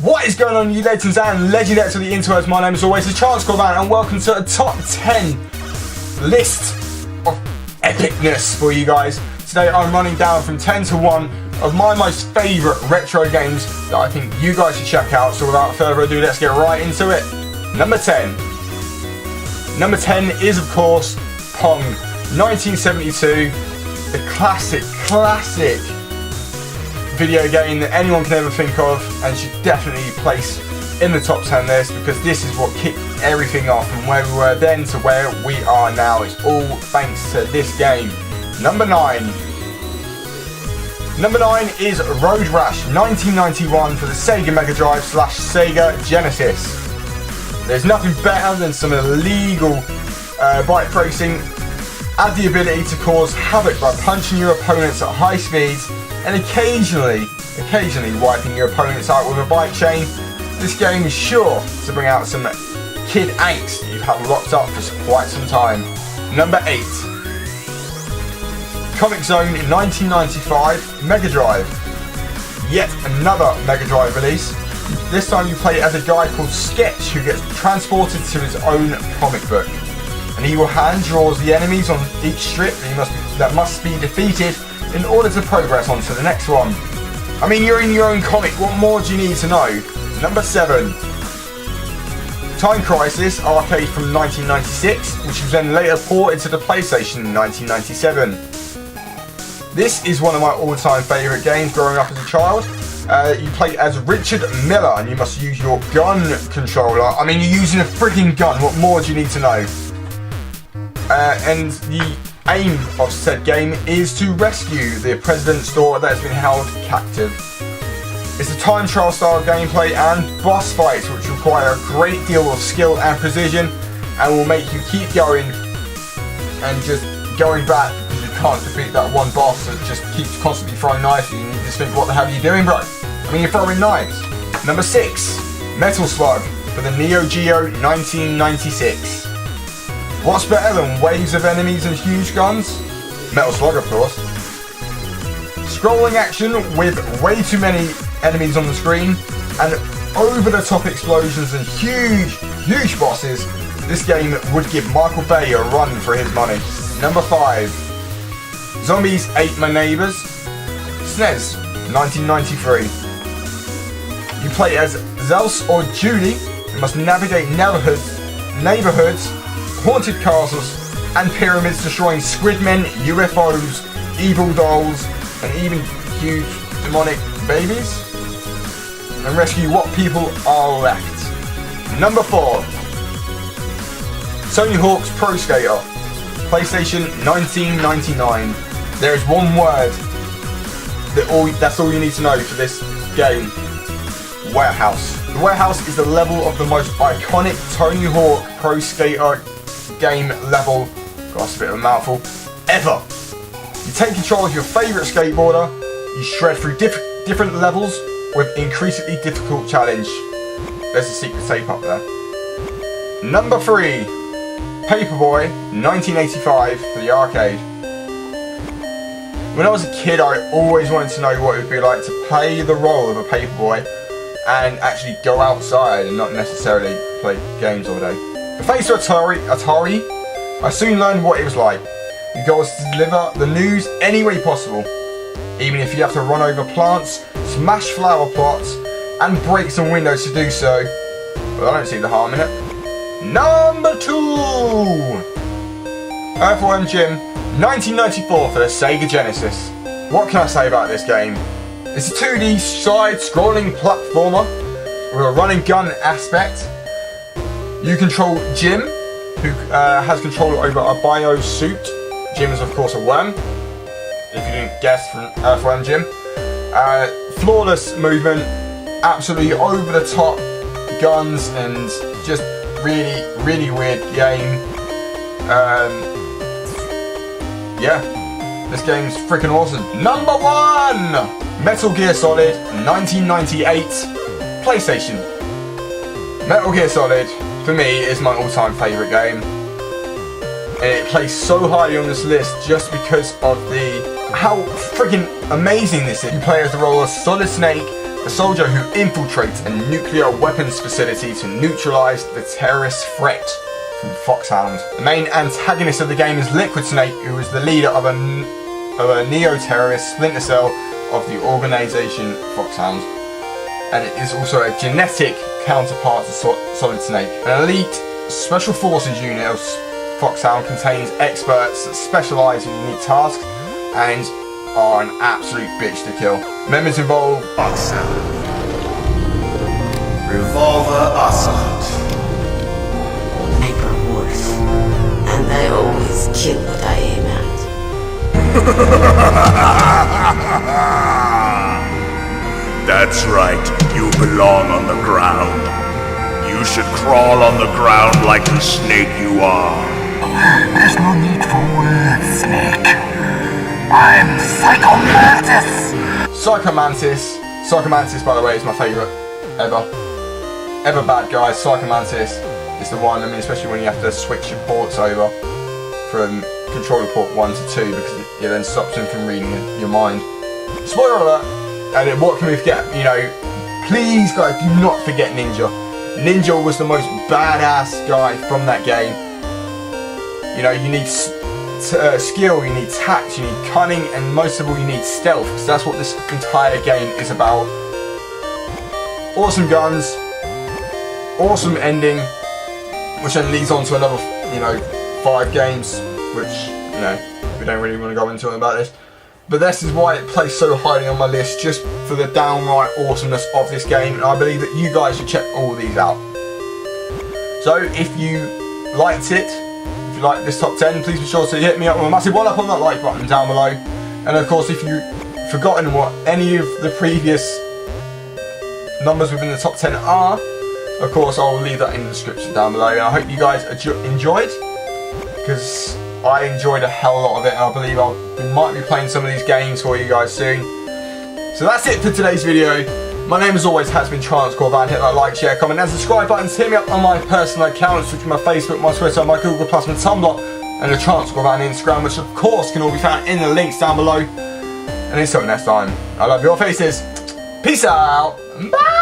What is going on, you legends and legendettes of the interwebs? My name is always the Chance Man, and welcome to a top 10 list of epicness for you guys. Today I'm running down from 10 to 1 of my most favourite retro games that I think you guys should check out. So without further ado, let's get right into it. Number 10. Number 10 is, of course, Pong. 1972. The classic video game that anyone can ever think of and should definitely place in the top 10 list, because this is what kicked everything off from where we were then to where we are now. It's all thanks to this game. Number 9. Number 9 is Road Rash 1991 for the Sega Mega Drive / Sega Genesis. There's nothing better than some illegal bike racing. Add the ability to cause havoc by punching your opponents at high speeds and occasionally wiping your opponents out with a bike chain. This game is sure to bring out some kid angst that you've had locked up for quite some time. Number 8. Comic Zone in 1995, Mega Drive. Yet another Mega Drive release. This time you play as a guy called Sketch who gets transported to his own comic book. And he will hand draws the enemies on each strip that must be defeated in order to progress on to the next one. I mean, you're in your own comic, what more do you need to know? Number 7. Time Crisis arcade from 1996, which was then later ported to the PlayStation in 1997. This is one of my all-time favourite games growing up as a child. You play as Richard Miller and you must use your gun controller. I mean, you're using a freaking gun, what more do you need to know? And the aim of said game is to rescue the president's daughter that has been held captive. It's a time trial style gameplay and boss fights which require a great deal of skill and precision and will make you keep going and just going back because you can't defeat that one boss that just keeps constantly throwing knives at you and you just think, what the hell are you doing, bro? I mean, you're throwing knives. Number 6. Metal Slug for the Neo Geo 1996. What's better than waves of enemies and huge guns? Metal Slug, of course. Scrolling action with way too many enemies on the screen and over-the-top explosions and huge bosses. This game would give Michael Bay a run for his money. Number 5. Zombies Ate My Neighbors. SNES, 1993. You play as Zels or Judy and must navigate neighborhoods, haunted castles and pyramids, destroying squidmen, UFOs, evil dolls and even huge demonic babies, and rescue what people are left. Number 4. Tony Hawk's Pro Skater, PlayStation 1999. There is one word that's all you need to know for this game. Warehouse. The Warehouse is the level of the most iconic Tony Hawk Pro Skater game level, that's a bit of a mouthful, ever. You take control of your favourite skateboarder, you shred through different levels with increasingly difficult challenge. There's a secret tape up there. Number 3. Paperboy 1985 for the arcade. When I was a kid, I always wanted to know what it would be like to play the role of a paperboy and actually go outside and not necessarily play games all day. But thanks to Atari, I soon learned what it was like. Your goal is to deliver the news any way possible, even if you have to run over plants, smash flower pots, and break some windows to do so. But I don't see the harm in it. Number 2. Earthworm Jim, 1994 for the Sega Genesis. What can I say about this game? It's a 2D side-scrolling platformer with a run and gun aspect. You control Jim, who has control over a bio suit. Jim is of course a worm, if you didn't guess from Earthworm Jim. Flawless movement, absolutely over the top guns, and just really weird game. Yeah, this game's freaking awesome. Number 1! Metal Gear Solid 1998 PlayStation. Metal Gear Solid, for me, is my all-time favourite game. And it plays so highly on this list just because of how freaking amazing this is. You play as the role of Solid Snake, a soldier who infiltrates a nuclear weapons facility to neutralize the terrorist threat from Foxhound. The main antagonist of the game is Liquid Snake, who is the leader of a neo-terrorist splinter cell of the organization Foxhound. And it is also a genetic counterpart to Solid Snake. An elite special forces unit of Foxhound contains experts that specialise in unique tasks and are an absolute bitch to kill. Members involve Foxhound, Revolver Ocelot, Sniper Wolf, and I always kill what I aim at. That's right, you belong on the ground. You should crawl on the ground like the snake you are. There's no need for words, Snake. I'm Psychomantis! Psychomantis, by the way, is my favourite ever bad guy. Psychomantis is the one, I mean, especially when you have to switch your ports over from controller port 1 to 2, because it then stops him from reading your mind. Spoiler alert! And then what can we forget? You know, please guys, do not forget Ninja. Ninja was the most badass guy from that game. You know, you need skill, you need tact, you need cunning, and most of all you need stealth, because that's what this entire game is about. Awesome guns, awesome ending, which then leads on to another, 5 games, which, we don't really want to go into about this. But this is why it placed so highly on my list, just for the downright awesomeness of this game, and I believe that you guys should check all these out. So, if you liked it, if you like this top 10, please be sure to hit me up with a massive one up on that like button down below. And of course, if you've forgotten what any of the previous numbers within the top 10 are, of course I will leave that in the description down below. And I hope you guys enjoyed, because I enjoyed a hell of a lot of it, and I believe we might be playing some of these games for you guys soon. So that's it for today's video. My name as always has been Trances. Hit that like, share, comment and subscribe buttons. Hit me up on my personal accounts, which are my Facebook, my Twitter, my Google+, my Tumblr, and the Trances on Instagram, which of course can all be found in the links down below. And until next time, I love your faces. Peace out. Bye.